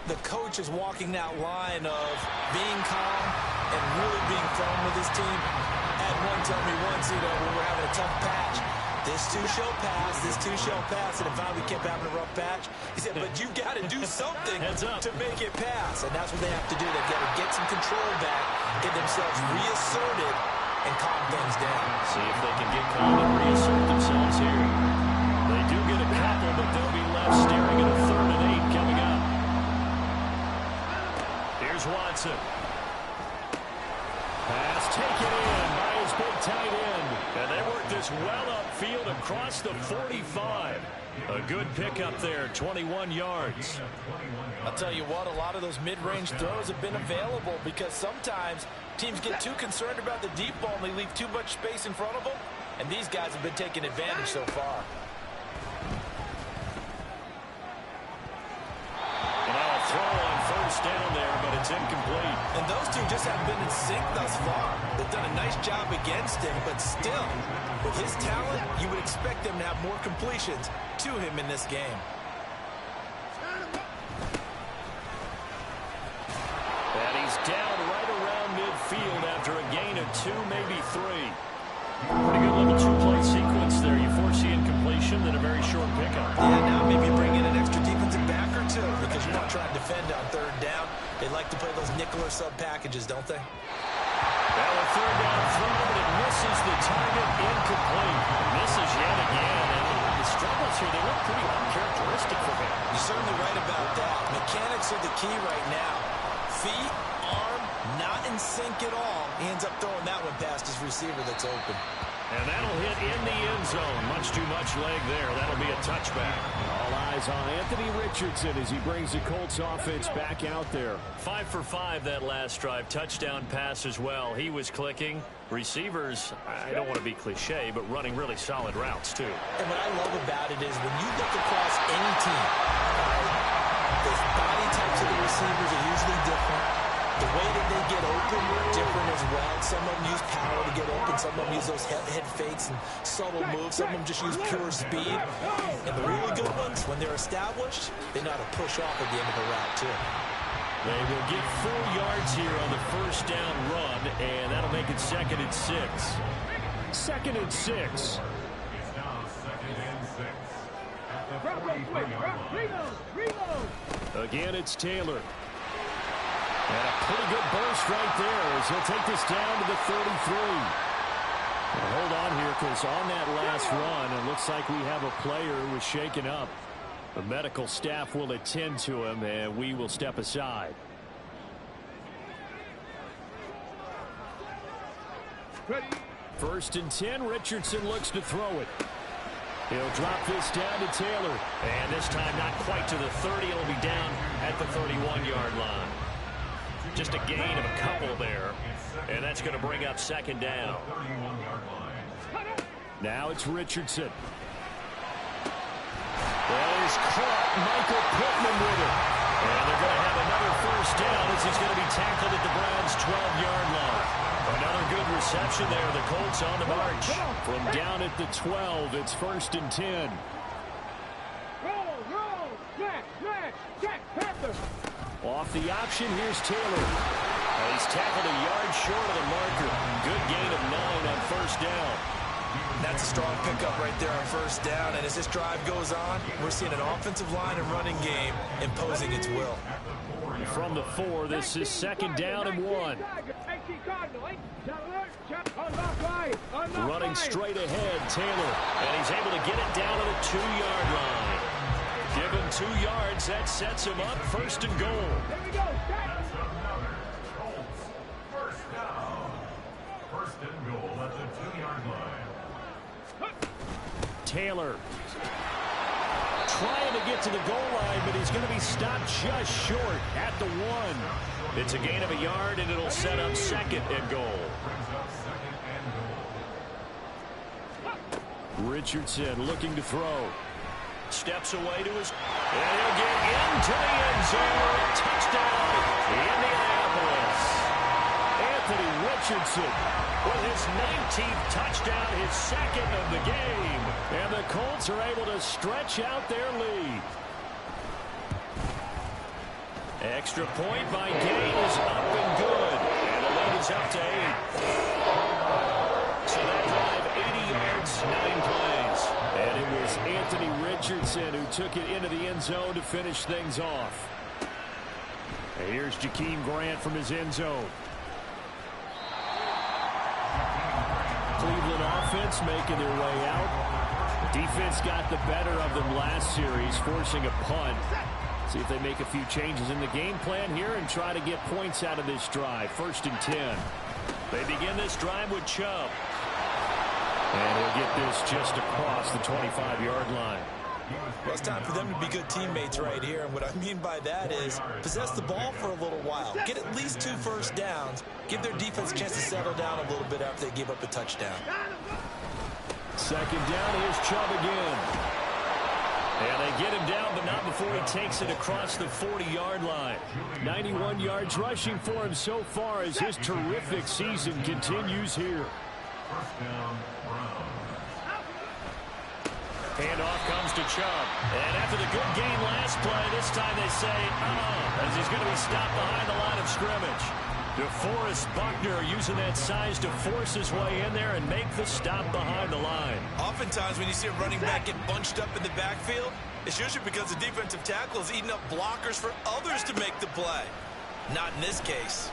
Speaker 1: the coach is walking that line of being calm and really being firm with his team. I had one tell me once, when we were having a tough patch, this too shall pass, this too shall pass, and if we kept having a rough patch, he said, but you got to do something to make it pass, and that's what they have to do. They've got to get some control back, get themselves reasserted, and calm things down.
Speaker 2: See if they can get calm and reassert themselves here. They do get a couple, but they'll be left staring at a 3rd and 8 coming up. Here's Watson. Pass taken in by his big tight end. And they work this well upfield across the 45. A good pickup there, 21 yards.
Speaker 1: I'll tell you what, a lot of those mid-range throws have been available because sometimes teams get too concerned about the deep ball and they leave too much space in front of them. And these guys have been taking advantage so far.
Speaker 2: Throw on 1st down there, but it's incomplete.
Speaker 1: And those two just haven't been in sync thus far. They've done a nice job against him, but still, with his talent, you would expect them to have more completions to him in this game.
Speaker 2: And he's down right around midfield after a gain of 2, maybe 3. Pretty good little 2-play sequence there. You foresee incompletion, then a very short pickup.
Speaker 1: Yeah, now maybe bring in an extra defensive back or two because you're not trying to defend on 3rd down. They like to play those nickel or sub packages, don't they?
Speaker 2: Well, a 3rd down throw, but it misses the target, incomplete. Misses yet again, and the struggles here, they look pretty uncharacteristic for him.
Speaker 1: You're certainly right about that. Mechanics are the key right now. Feet, arm, Not in sync at all. He ends up throwing that one past his receiver that's open.
Speaker 2: And that'll hit in the end zone. Much too much leg there. That'll be a touchback. All eyes on Anthony Richardson as he brings the Colts offense back out there. 5 for 5 that last drive. Touchdown pass as well. He was clicking. Receivers, I don't want to be cliche, but running really solid routes too.
Speaker 1: And what I love about it is when you look across any team, the body types of the receivers are usually different. The way that they get open are different as well. Some of them use power to get open. Some of them use those head fakes and subtle moves. Some of them just use pure speed. And the really good ones, when they're established, they know how to push off at the end of the route, too.
Speaker 2: They will get 4 yards here on the first down run, and that'll make it 2nd and 6. 2nd and 6.
Speaker 3: It's now 2nd and 6 at the 43-yard line.
Speaker 2: Again, it's Taylor. And a pretty good burst right there as he'll take this down to the 33. And hold on here because on that last run, it looks like we have a player who was shaken up. The medical staff will attend to him, and we will step aside.
Speaker 5: Ready.
Speaker 2: 1st and 10, Richardson looks to throw it. He'll drop this down to Taylor. And this time not quite to the 30. It'll be down at the 31-yard line. Just a gain of a couple there. And that's going to bring up 2nd down. Now it's Richardson. There's caught Michael Pittman with it. And they're going to have another first down as he's going to be tackled at the Browns' 12-yard line. Another good reception there. The Colts on the march. From down at the 12, it's 1st and 10.
Speaker 5: Roll, Jack Panther.
Speaker 2: Off the option, here's Taylor. He's tackled a yard short of the marker. Good gain of 9 on first down.
Speaker 1: That's a strong pickup right there on first down. And as this drive goes on, we're seeing an offensive line and running game imposing its will.
Speaker 2: From the 4, this is 2nd down and 1. Running straight ahead, Taylor. And he's able to get it down to the 2-yard line. Give him 2 yards. That sets him up 1st and goal.
Speaker 5: There we go,
Speaker 3: That's another Colts first down. 1st and goal at the 2-yard line.
Speaker 2: Taylor trying to get to the goal line, but he's going to be stopped just short at the 1. It's a gain of a yard, and it'll set up 2nd and goal.
Speaker 3: Brings up 2nd and goal.
Speaker 2: Richardson looking to throw. Steps away to his, and he'll get into the end zone. Touchdown, Indianapolis. Anthony Richardson with his 19th touchdown, his 2nd of the game. And the Colts are able to stretch out their lead. Extra point by Gay is up and good. And the lead is up to 8. So that drive, 80 yards, 9 plays. And it was Anthony Richardson who took it into the end zone to finish things off. And here's Jakeem Grant from his end zone. Cleveland offense making their way out. Defense got the better of them last series, forcing a punt. See if they make a few changes in the game plan here and try to get points out of this drive. 1st and 10. They begin this drive with Chubb. And he'll get this just across the 25-yard line.
Speaker 1: Well, it's time for them to be good teammates right here. And what I mean by that is possess the ball for a little while. Get at least 2 first downs. Give their defense a chance to settle down a little bit after they give up a touchdown.
Speaker 2: 2nd down, here's Chubb again. And they get him down, but not before he takes it across the 40-yard line. 91 yards rushing for him so far as his terrific season continues here.
Speaker 3: 1st down, Browns.
Speaker 2: Handoff comes to Chubb. And after the good gain last play, this time they say, as he's going to be stopped behind the line of scrimmage. DeForest Buckner using that size to force his way in there and make the stop behind the line.
Speaker 1: Oftentimes when you see a running back get bunched up in the backfield, it's usually because the defensive tackle is eating up blockers for others to make the play. Not in this case.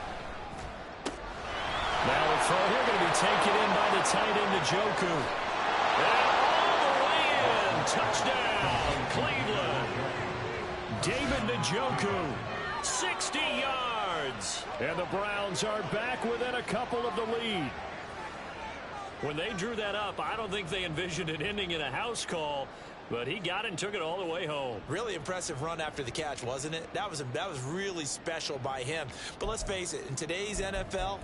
Speaker 2: Now the throw here going to be taken in by the tight end, Njoku. And all the way in. Touchdown, Cleveland. David Njoku, 60 yards. And the Browns are back within a couple of the lead. When they drew that up, I don't think they envisioned it ending in a house call, but he got it and took it all the way home.
Speaker 1: Really impressive run after the catch, wasn't it? That was really special by him. But let's face it, in today's NFL,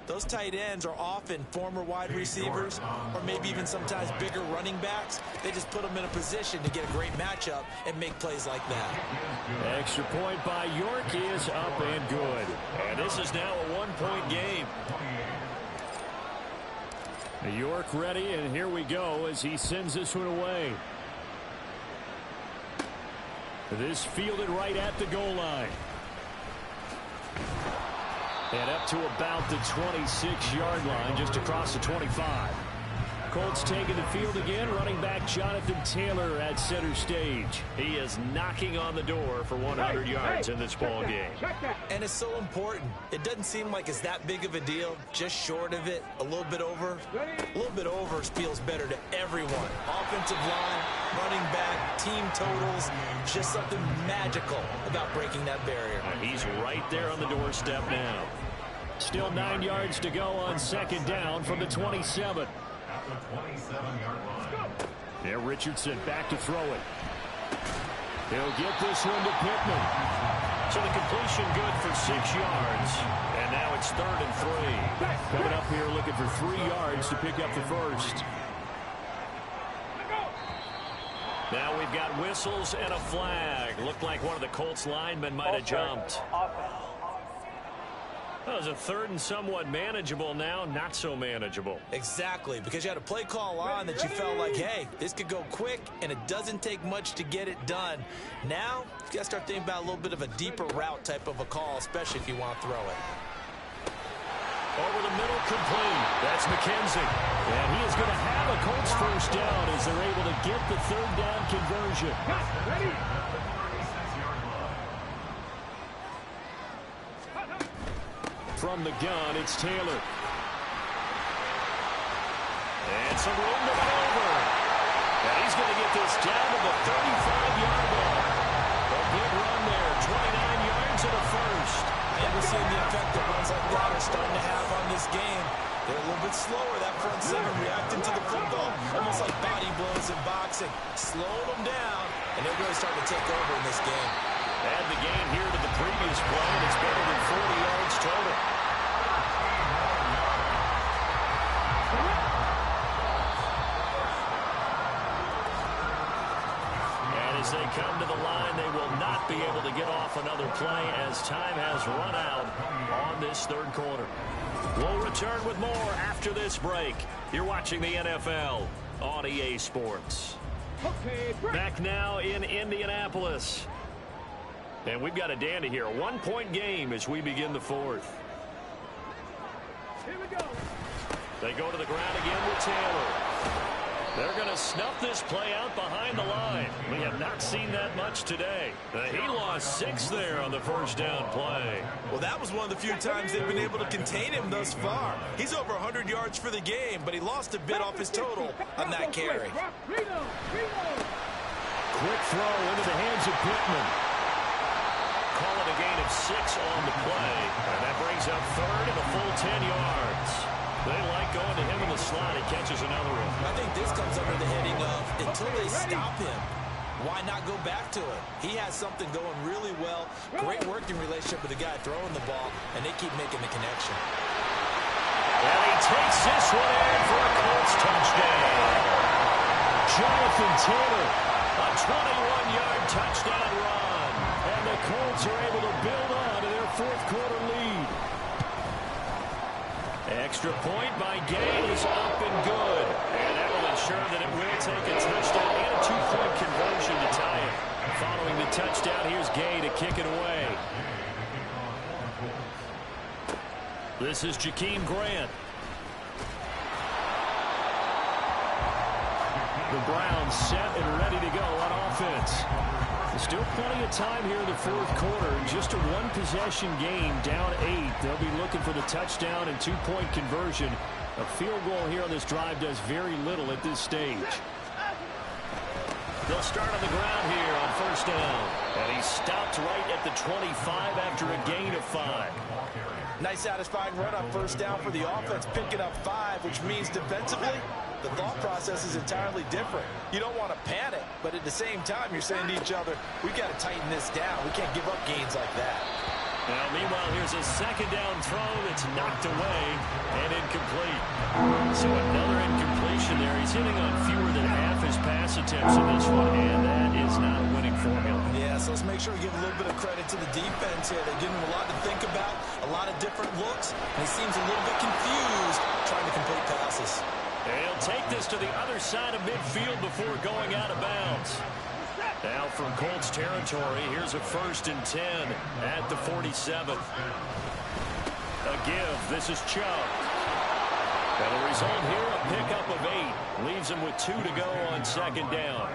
Speaker 1: those tight ends are often former wide receivers or maybe even sometimes bigger running backs. They just put them in a position to get a great matchup and make plays like that.
Speaker 2: Extra point by York is up and good. And this is now a one-point game. York ready, and here we go as he sends this one away. This fielded right at the goal line. And up to about the 26-yard line, just across the 25. Colts taking the field again. Running back Jonathan Taylor at center stage. He is knocking on the door for 100 yards in this ball game.
Speaker 1: And it's so important. It doesn't seem like it's that big of a deal. Just short of it, a little bit over. A little bit over feels better to everyone. Offensive line, running back, team totals. Just something magical about breaking that barrier.
Speaker 2: He's right there on the doorstep now. Still 9 yards to go on second down from the 27.
Speaker 3: At the 27-yard line.
Speaker 2: Yeah, Richardson back to throw it. He'll get this one to Pittman. So the completion good for 6 yards. And now it's 3rd and 3. Coming up here looking for 3 yards to pick up the first. Now we've got whistles and a flag. Looked like one of the Colts linemen might have jumped. That was a 3rd and somewhat manageable, now not so manageable.
Speaker 1: Exactly, because you had a play call on that you felt like, hey, this could go quick, and it doesn't take much to get it done. Now, you got to start thinking about a little bit of a deeper route type of a call, especially if you want to throw it.
Speaker 2: Over the middle, complete. That's McKenzie. And he is going to have a Colts first down as they're able to get the 3rd down conversion.
Speaker 5: Ready?
Speaker 2: From the gun, it's Taylor. And some room to maneuver. And he's going to get this down to the 35-yard line. A big run there, 29 yards and a first.
Speaker 1: I think we're seeing the effect that runs like that are starting to have on this game. They're a little bit slower, that front seven, reacting to the football, almost like body blows in boxing. Slowing them down, and they're really starting to take over in this game.
Speaker 2: Add the gain here to the previous play, and it's better than 40 yards total. And as they come to the line, they will not be able to get off another play as time has run out on this 3rd quarter. We'll return with more after this break. You're watching the NFL on EA Sports. Back now in Indianapolis. And we've got a dandy here. A 1-point game as we begin the 4th.
Speaker 5: Here we go.
Speaker 2: They go to the ground again with Taylor. They're going to snuff this play out behind the line. We have not seen that much today. He lost 6 there on the first down play.
Speaker 1: Well, that was one of the few times they've been able to contain him thus far. He's over 100 yards for the game, but he lost a bit off his total on that carry.
Speaker 2: Quick throw into the hands of Pittman. Call it a gain of 6 on the play. And that brings up 3rd and a full 10 yards. They like going to him in the slot. He catches another one.
Speaker 1: I think this comes under the heading of until they stop him, why not go back to it? He has something going really well. Great working relationship with the guy throwing the ball, and they keep making the connection.
Speaker 2: And he takes this one in for a Colts touchdown. Jonathan Taylor, a 21-yard touchdown run. And the Colts are able to build on to their 4th quarter lead. Extra point by Gay is up and good. And that will ensure that it will take a touchdown and a 2-point conversion to tie it. Following the touchdown, here's Gay to kick it away. This is Jakeem Grant. The Browns set and ready to go on offense. There's still plenty of time here in the 4th quarter. Just a 1-possession game, down 8. They'll be looking for the touchdown and 2-point conversion. A field goal here on this drive does very little at this stage. They'll start on the ground here on first down. And he stopped right at the 25 after a gain of 5.
Speaker 1: Nice satisfying run on first down for the offense, picking up 5, which means defensively, the thought process is entirely different. You don't want to panic, but at the same time, you're saying to each other, we got to tighten this down. We can't give up gains like that.
Speaker 2: Now, meanwhile, here's a second down throw that's knocked away and incomplete. So another incompletion there. He's hitting on fewer than half his pass attempts in this one, and that is not a winning formula.
Speaker 1: Yeah, so let's make sure we give a little bit of credit to the defense here. They're giving him a lot to think about, a lot of different looks, and he seems a little bit confused trying to complete passes.
Speaker 2: And he'll take this to the other side of midfield before going out of bounds. Now from Colts territory, here's a 1st and 10 at the 47. A give. This is Chubb. And the result here, a pickup of 8. Leaves him with 2 to go on second down.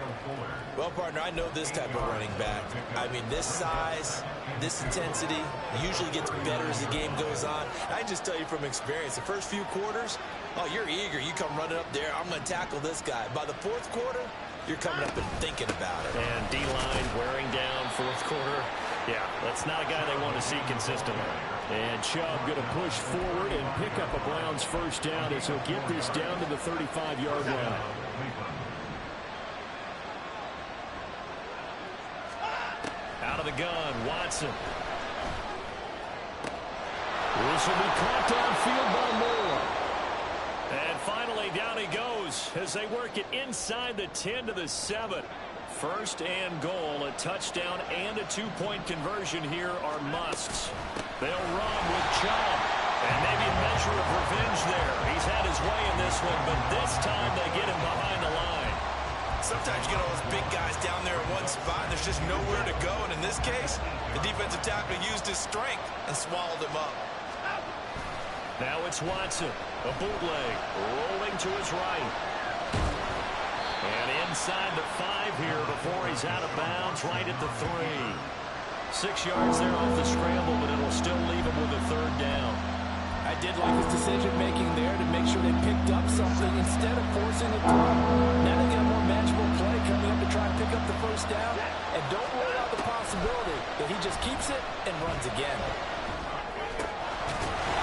Speaker 1: Well, partner, I know this type of running back. I mean, this size, this intensity usually gets better as the game goes on. I just tell you from experience, the first few quarters, oh, you're eager. You come running up there, I'm going to tackle this guy. By the 4th quarter, you're coming up and thinking about it.
Speaker 2: And D-line wearing down 4th quarter. Yeah, that's not a guy they want to see consistently. And Chubb going to push forward and pick up a Browns first down as he'll get this down to the 35-yard line. Out of the gun, Watson. This will be caught downfield by Moore. And finally, down he goes as they work it inside the 10 to the 7. 1st and goal, a touchdown and a 2-point conversion here are musts. They'll run with Chubb. And maybe a measure of revenge there. He's had his way in this one, but this time they get him behind the line.
Speaker 1: Sometimes you get all those big guys down there in one spot, and there's just nowhere to go. And in this case, the defensive tackle used his strength and swallowed him up.
Speaker 2: Now it's Watson, a bootleg, rolling to his right. And inside the 5 here before he's out of bounds, right at the 3. 6 yards there off the scramble, but it'll still leave him with a 3rd down.
Speaker 1: I did like his decision-making there to make sure they picked up something instead of forcing a throw. Now they get a more manageable play coming up to try and pick up the first down. And don't rule out the possibility that he just keeps it and runs again.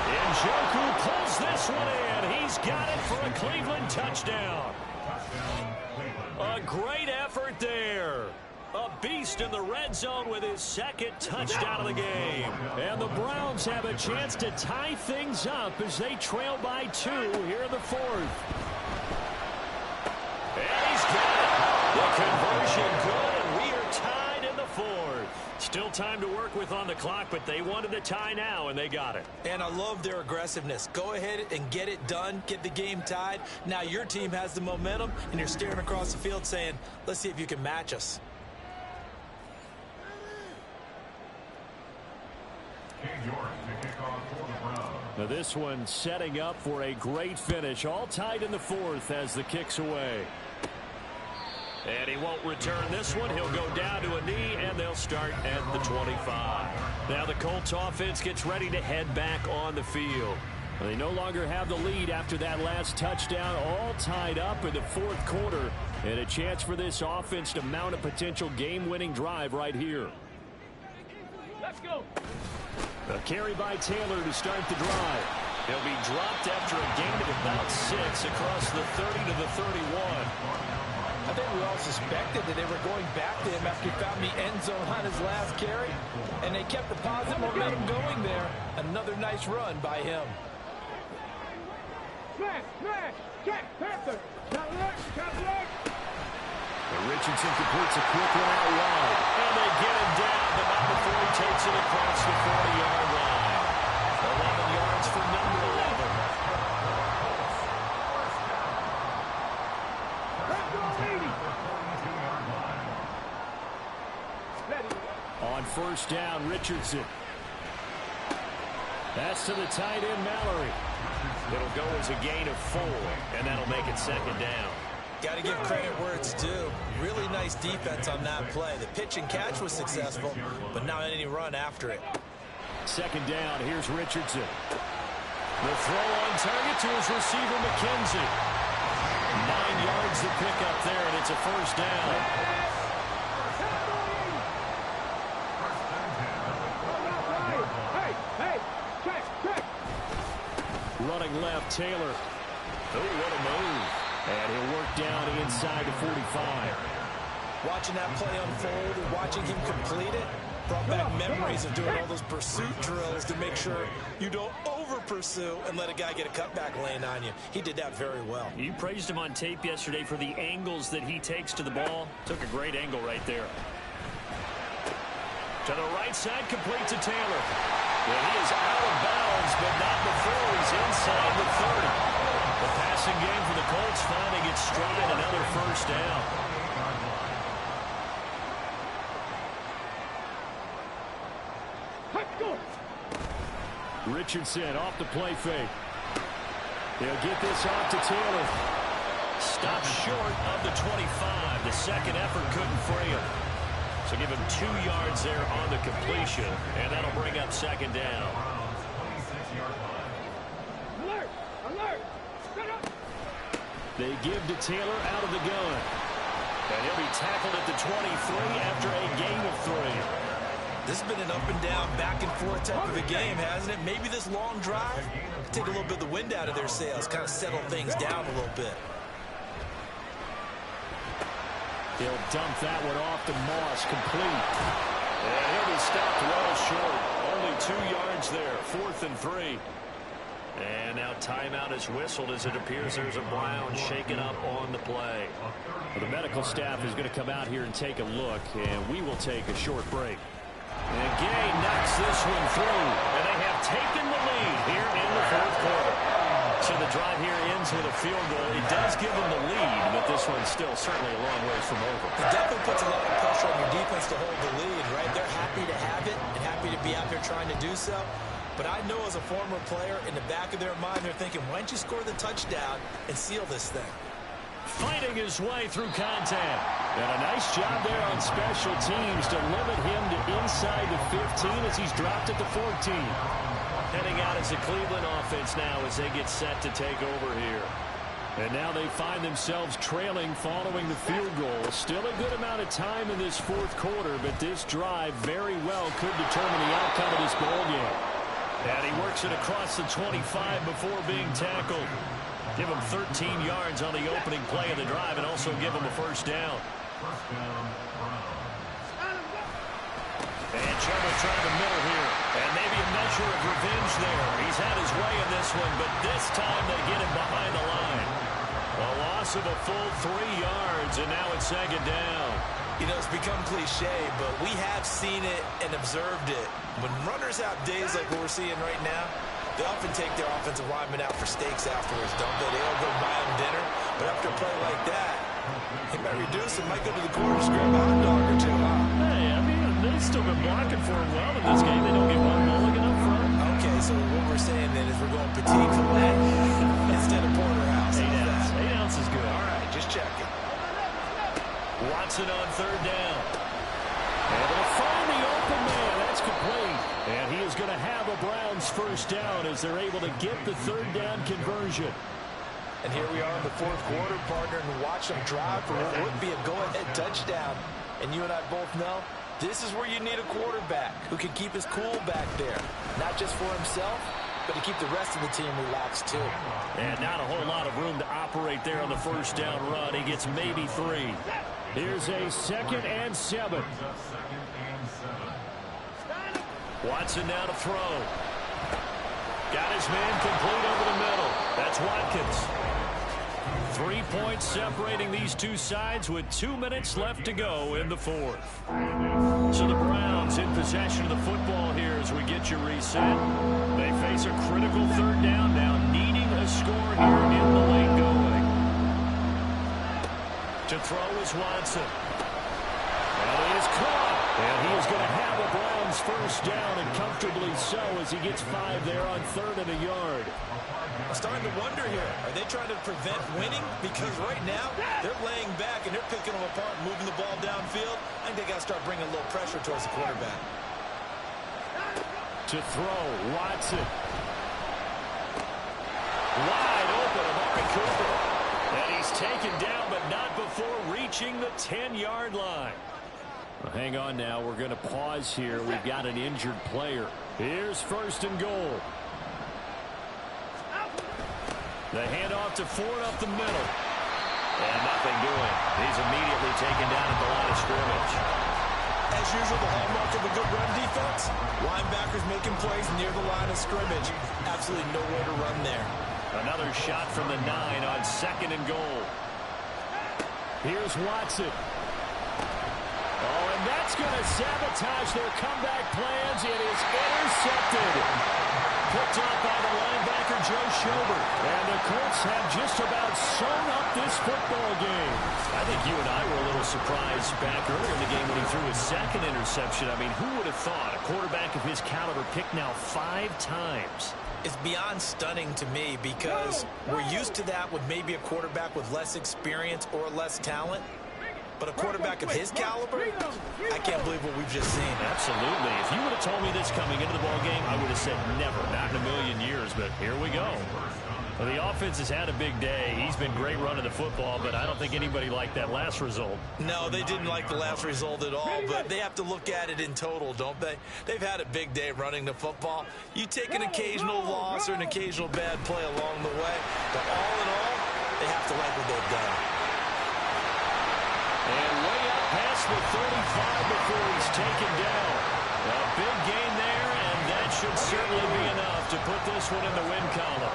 Speaker 2: Njoku pulls this one in. He's got it for a Cleveland touchdown. A great effort there. A beast in the red zone with his 2nd touchdown of the game. And the Browns have a chance to tie things up as they trail by 2 here in the 4th. And he's got it. The conversion good, and we are tied in the 4th. Still time to work with on the clock, but they wanted the tie now, and they got it.
Speaker 1: And I love their aggressiveness. Go ahead and get it done. Get the game tied. Now your team has the momentum, and you're staring across the field saying, let's see if you can match us.
Speaker 2: Now this one setting up for a great finish. All tied in the 4th as the kick's away. And he won't return this one. He'll go down to a knee, and they'll start at the 25. Now the Colts offense gets ready to head back on the field. They no longer have the lead after that last touchdown. All tied up in the 4th quarter. And a chance for this offense to mount a potential game-winning drive right here.
Speaker 5: Let's go.
Speaker 2: A carry by Taylor to start the drive. He'll be dropped after a gain of about 6 across the 30 to the 31.
Speaker 1: I think we all suspected that they were going back to him after he found the end zone on his last carry, and they kept the positive momentum going there. Another nice run by him.
Speaker 5: Smash, smash, Jack Panther. Cut left.
Speaker 2: Richardson completes a quick one out wide. And they get him down, but not before he takes it across the 40-yard line. 11 yards for number 11. On first down, Richardson. That's to the tight end, Mallory. It'll go as a gain of 4, and that'll make it 2nd down.
Speaker 1: Got to give credit where it's due. Really nice defense on that play. The pitch and catch was successful, but not any run after it.
Speaker 2: 2nd down, here's Richardson. The throw on target to his receiver, McKenzie. 9 yards to pick up there, and it's a first down.
Speaker 5: Hey, check.
Speaker 2: running left, Taylor. Oh, what a move. And he'll work down inside the 45.
Speaker 1: Watching that play unfold and watching him complete it brought back memories of doing all those pursuit drills to make sure you don't over-pursue and let a guy get a cutback lane on you. He did that very well.
Speaker 2: You praised him on tape yesterday for the angles that he takes to the ball. Took a great angle right there. To the right side, complete to Taylor. Well, he is out of bounds, but not before he's inside the 30. The passing game for the Colts finding its stride, another first down. Richardson off the play fake. They'll get this off to Taylor. Stopped short of the 25. The second effort couldn't free him. So give him 2 yards there on the completion, and that'll bring up second down.
Speaker 5: Alert! Alert! Shut up!
Speaker 2: They give to Taylor out of the gun. And he'll be tackled at the 23 after a gain of 3.
Speaker 1: This has been an up and down, back and forth type of a game, hasn't it? Maybe this long drive take a little bit of the wind out of their sails, kind of settle things down a little bit.
Speaker 2: He'll dump that one off to Moss, complete. And he'll be stopped well short. Only 2 yards there, 4th and 3. And now timeout is whistled as it appears there's a Brown shaken up on the play. Well, the medical staff is going to come out here and take a look, and we will take a short break. And Gay knocks this one through, and they have taken the lead here in the 4th quarter. So the drive here ends with a field goal. It does give them the lead, but this one's still certainly a long ways from over.
Speaker 1: It definitely puts a lot of pressure on your defense to hold the lead, right? They're happy to have it and happy to be out there trying to do so. But I know as a former player, in the back of their mind, they're thinking, why don't you score the touchdown and seal this thing?
Speaker 2: Fighting his way through contact. And a nice job there on special teams to limit him to inside the 15 as he's dropped at the 14. Heading out as the Cleveland offense now as they get set to take over here. And now they find themselves trailing following the field goal. Still a good amount of time in this 4th quarter, but this drive very well could determine the outcome of this ball game. And he works it across the 25 before being tackled. Give him 13 yards on the opening play of the drive and also give him a first down. And Chuba trying to middle here. And maybe a measure of revenge there. He's had his way in this one, but this time they get him behind the line. A loss of a full 3 yards, and now it's second down.
Speaker 1: You know, it's become cliche, but we have seen it and observed it. When runners have days like what we're seeing right now, they often take their offensive linemen out for steaks afterwards, don't they? They all go buy them dinner. But after a play like that, they might reduce it, might go to the corner, grab a hot dog or two, huh?
Speaker 2: Hey, I mean, they've still been blocking for him well in this game. They don't get one mulligan up front.
Speaker 1: Okay, so what we're saying then is we're going petite filet instead of porterhouse.
Speaker 2: 8 ounces is good.
Speaker 1: All right, just checking.
Speaker 2: Watson on 3rd down. Able to find the open man. That's complete. And he is going to have a Browns first down as they're able to get the 3rd down conversion.
Speaker 1: And here we are in the 4th quarter, partner, and watch them drive for what would be a go-ahead touchdown. And you and I both know this is where you need a quarterback who can keep his cool back there. Not just for himself, but to keep the rest of the team relaxed too.
Speaker 2: And not a whole lot of room to operate there on the first down run. He gets maybe 3. Here's a 2nd and 7. Watson now to throw. Got his man complete over the middle. That's Watkins. 3 points separating these two sides with 2 minutes left to go in the 4th. So the Browns in possession of the football here as we get you reset. They face a critical 3rd down now, needing a score here in the late going. To throw is Watson. And he is caught. And he is going to have a Browns first down, and comfortably so as he gets 5 there on 3rd and a yard.
Speaker 1: I'm starting to wonder here, are they trying to prevent winning? Because right now, they're laying back and they're picking them apart and moving the ball downfield. I think they got to start bringing a little pressure towards the quarterback.
Speaker 2: To throw, Watson. Wide open, Amari Cooper. And he's taken down, but not before reaching the 10-yard line. Well, hang on now. We're going to pause here. We've got an injured player. Here's 1st and goal. The handoff to Ford up the middle. And nothing doing. He's immediately taken down at the line of scrimmage.
Speaker 1: As usual, the hallmark of a good run defense, linebackers making plays near the line of scrimmage. Absolutely nowhere to run there.
Speaker 2: Another shot from the 9 on 2nd and goal. Here's Watson. Oh, and that's going to sabotage their comeback plans. It is intercepted. Picked up by the linebacker, Joe Schobert. And the Colts have just about sewn up this football game. I think you and I were a little surprised back earlier in the game when he threw his 2nd interception. I mean, who would have thought a quarterback of his caliber picked now 5 times?
Speaker 1: It's beyond stunning to me because we're used to that with maybe a quarterback with less experience or less talent. But a quarterback of his caliber, I can't believe what we've just seen.
Speaker 2: Absolutely. If you would have told me this coming into the ballgame, I would have said never, not in a million years. But here we go. Well, the offense has had a big day. He's been great running the football, but I don't think anybody liked that last result.
Speaker 1: No, they didn't like the last result at all, but they have to look at it in total, don't they? They've had a big day running the football. You take an occasional loss or an occasional bad play along the way, but all in all, they have to like what they've done.
Speaker 2: And way up past the 35 before he's taken down. A big gain there, and that should certainly be enough to put this one in the win column.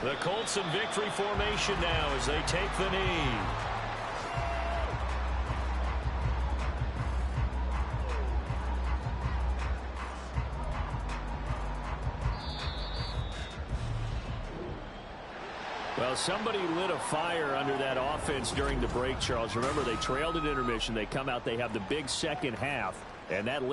Speaker 2: The Colts in victory formation now as they take the knee. Well, somebody lit a fire under that offense during the break, Charles. Remember, they trailed at intermission. They come out, they have the big second half, and that